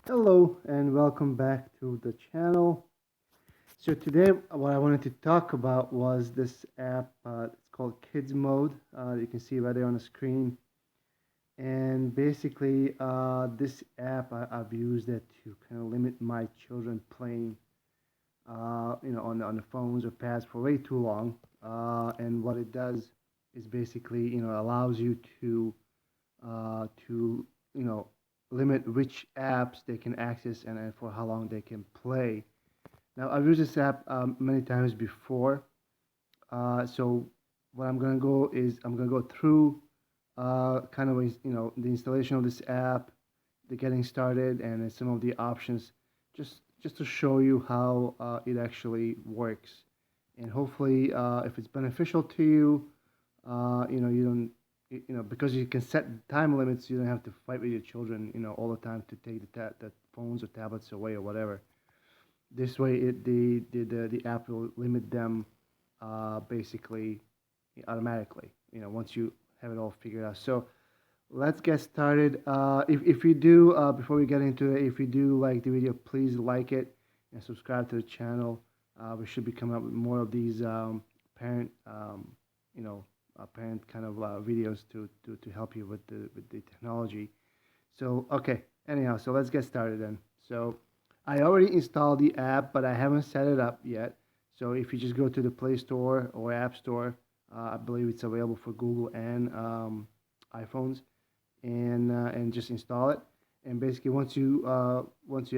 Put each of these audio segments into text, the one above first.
Hello and welcome back to the channel. So today what I wanted to talk about was this app. It's called Kids Mode. You can see right there on the screen. And basically this app, I've used it to kind of limit my children playing on the phones or pads for way too long. And what it does is basically allows you to limit which apps they can access and for how long they can play. Now, I've used this app many times before. So what I'm gonna go is I'm gonna go through kind of the installation of this app, the getting started, and some of the options, just to show you how it actually works, and hopefully if it's beneficial to you, you don't because you can set time limits, you don't have to fight with your children all the time to take the phones or tablets away or whatever. This way, the app will limit them basically automatically. Once you have it all figured out. So let's get started. If you do, before we get into it, if you do like the video, please like it and subscribe to the channel. We should be coming up with more of these parent, parent kind of videos to help you with the technology. So okay, anyhow, so let's get started then. So I already installed the app, but I haven't set it up yet. So if you just go to the Play Store or App Store, I believe it's available for Google and iPhones, and just install it. And basically, once you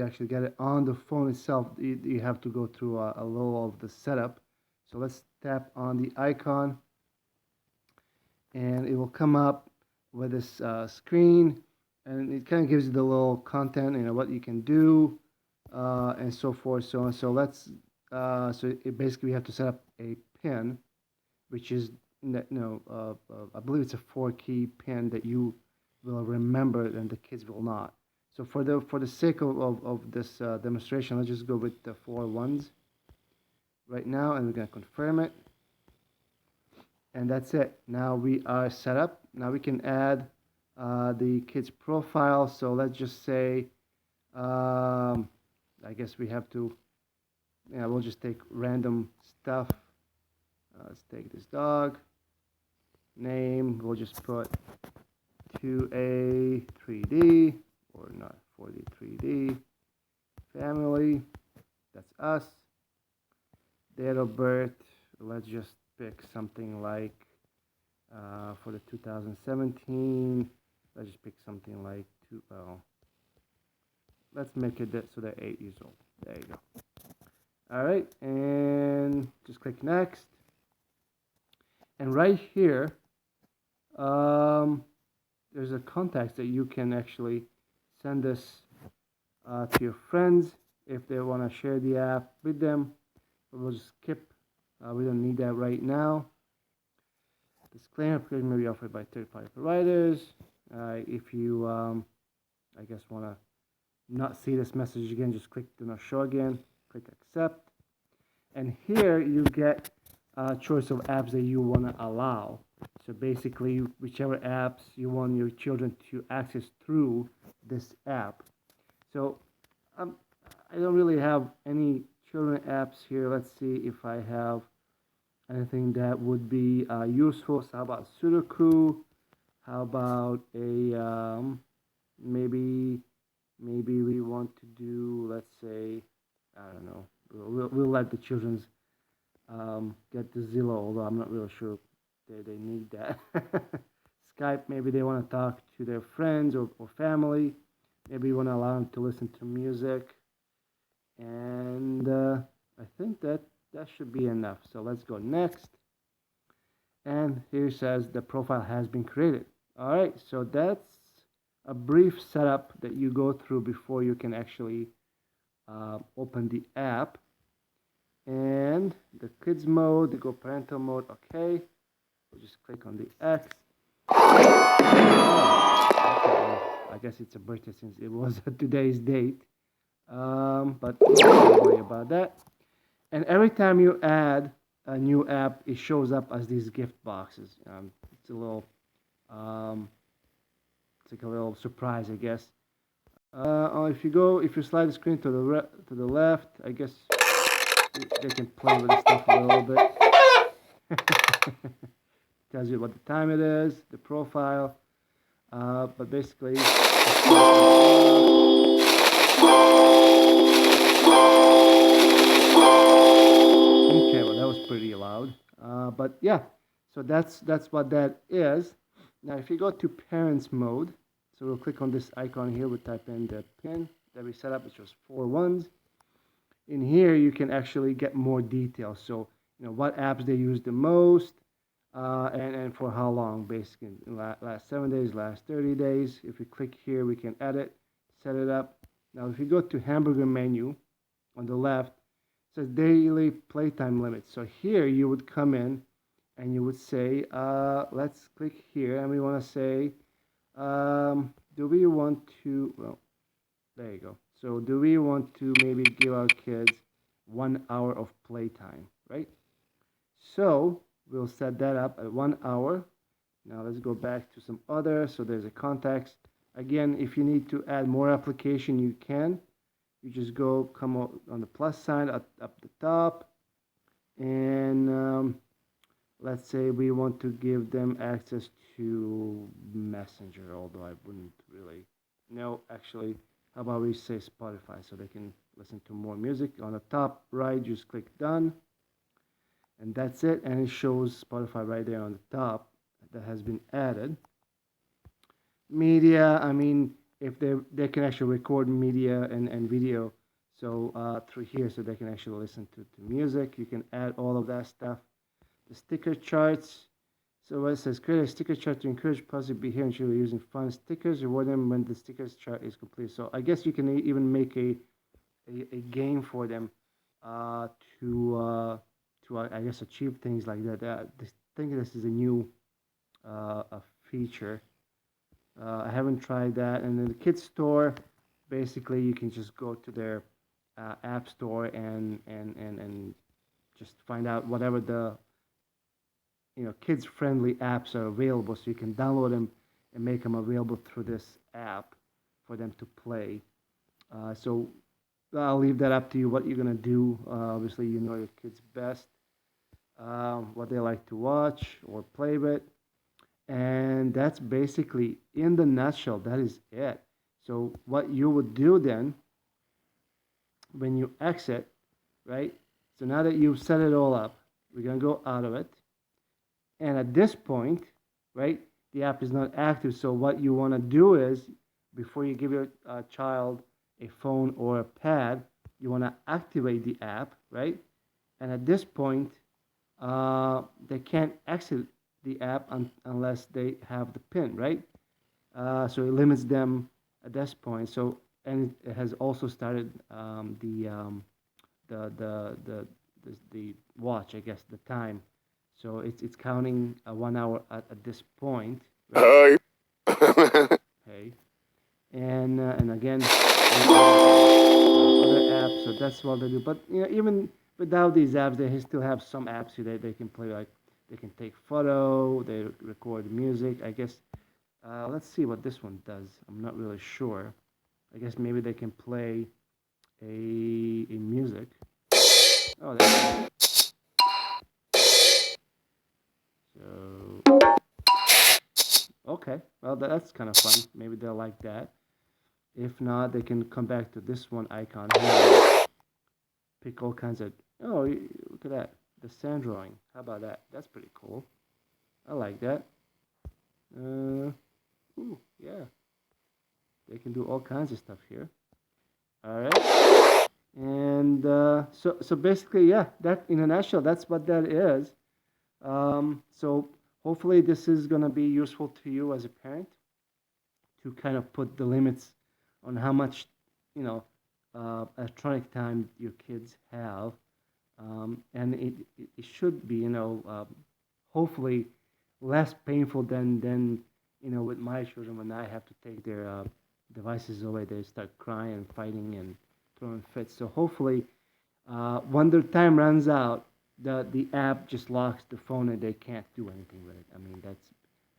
actually get it on the phone itself, you have to go through a little of the setup. So let's tap on the icon, and it will come up with this screen, and it kind of gives you the little content, what you can do, and so forth, so on. So basically we have to set up a pin, which is I believe it's a 4-key pin that you will remember and the kids will not. So for the sake of this demonstration, let's just go with the 4 ones right now, and we're going to confirm it. And that's it. Now we are set up. Now we can add the kid's profile. So let's just say, I guess we have to, we'll just take random stuff. Let's take this dog. Name, we'll just put 2A 3D, or not 4D 3D. Family, that's us. Date of birth, let's just pick something like for the 2017, let's just pick something like let's make it so they're 8 years old. There you go. All right, and just click next. And right here, there's a contact that you can actually send this to your friends if they want to share the app with them. We'll just skip. We don't need that right now. Disclaimer: application may be offered by third-party providers. If you, I guess, want to not see this message again, just click do not show again. Click accept. And here you get a choice of apps that you want to allow. So basically, whichever apps you want your children to access through this app. So I don't really have any children apps here. Let's see if I have anything that would be useful. So how about Sudoku? How about a maybe we want to do, let's say, I don't know. We'll let the children's get the Zillow, although I'm not really sure they need that. Skype, maybe they want to talk to their friends or family. Maybe you want to allow them to listen to music. And I think that should be enough. So let's go next. And here it says the profile has been created. All right, so that's a brief setup that you go through before you can actually open the app. And the kids mode, they go parental mode. Okay, we'll just click on the X. I guess it's a birthday since it was today's date. But don't worry about that. And every time you add a new app, it shows up as these gift boxes. It's a little, it's like a little surprise, I guess. If you slide the screen to the left, I guess they can play with the stuff a little bit. Tells you what the time it is, the profile, but basically. Okay, well that was pretty loud, but yeah, so that's what that is. Now, if you go to parents mode, so we'll click on this icon here. We type in the pin that we set up, which was 4 ones. In here, you can actually get more details. So, what apps they use the most, and for how long, basically. Last 7 days, last 30 days. If we click here, we can edit, set it up. Now, if you go to hamburger menu on the left, it says daily playtime limit. So here you would come in and you would say, let's click here, and we want to say, do we want to, well, there you go. So do we want to maybe give our kids 1 hour of playtime, right? So we'll set that up at 1 hour. Now let's go back to some other. So there's a context. Again, if you need to add more application, you can. You just come on the plus sign up the top, and let's say we want to give them access to Messenger, although I wouldn't really. No, actually, how about we say Spotify so they can listen to more music? On the top right, just click done, and that's it. And it shows Spotify right there on the top that has been added. Media, I mean, if they can actually record media and video, so through here, so they can actually listen to music. You can add all of that stuff. The sticker charts. So what it says, create a sticker chart to encourage positive behavior and you're using fun stickers. Reward them when the stickers chart is complete. So I guess you can even make a game for them to I guess achieve things like that. I think this is a new a feature. I haven't tried that. And then the kids store, basically you can just go to their app store and just find out whatever the kids friendly apps are available, so you can download them and make them available through this app for them to play. So I'll leave that up to you what you're gonna do. Obviously you know your kids best, what they like to watch or play with, and that's basically, in the nutshell, that is it. So what you would do then when you exit, right? So now that you've set it all up, we're gonna go out of it. And at this point, right, the app is not active. So what you want to do is, before you give your child a phone or a pad, you want to activate the app, right? And at this point, they can't exit the app unless they have the PIN, right? So it limits them at this point. So, and it has also started the watch, I guess, the time. So it's counting 1 hour at this point. Right? Hey, and again, other apps. So that's what they do. But even without these apps, they still have some apps that they can play. Like they can take photo, they record music. I guess. Let's see what this one does. I'm not really sure. I guess maybe they can play a music. Oh, there you go. So, okay, well that's kind of fun. Maybe they'll like that. If not, they can come back to this one icon here. Pick all kinds of. Oh, look at that, the sand drawing. How about that? That's pretty cool. I like that. Ooh, yeah. They can do all kinds of stuff here. All right. And so basically, yeah. That in a nutshell, that's what that is. So hopefully this is going to be useful to you as a parent to kind of put the limits on how much, electronic time your kids have. And it should be, hopefully less painful than with my children when I have to take their devices away. They start crying and fighting and throwing fits. So hopefully when their time runs out, the app just locks the phone and they can't do anything with it. I mean,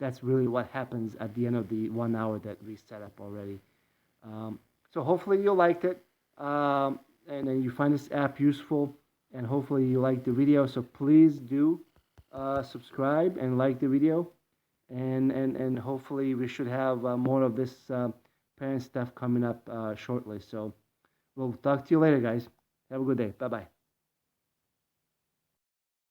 that's really what happens at the end of the 1 hour that we set up already. So hopefully you liked it, and then you find this app useful, and hopefully you like the video. So please do subscribe and like the video, and hopefully we should have more of this parent stuff coming up shortly. So we'll talk to you later, guys. Have a good day. Bye bye.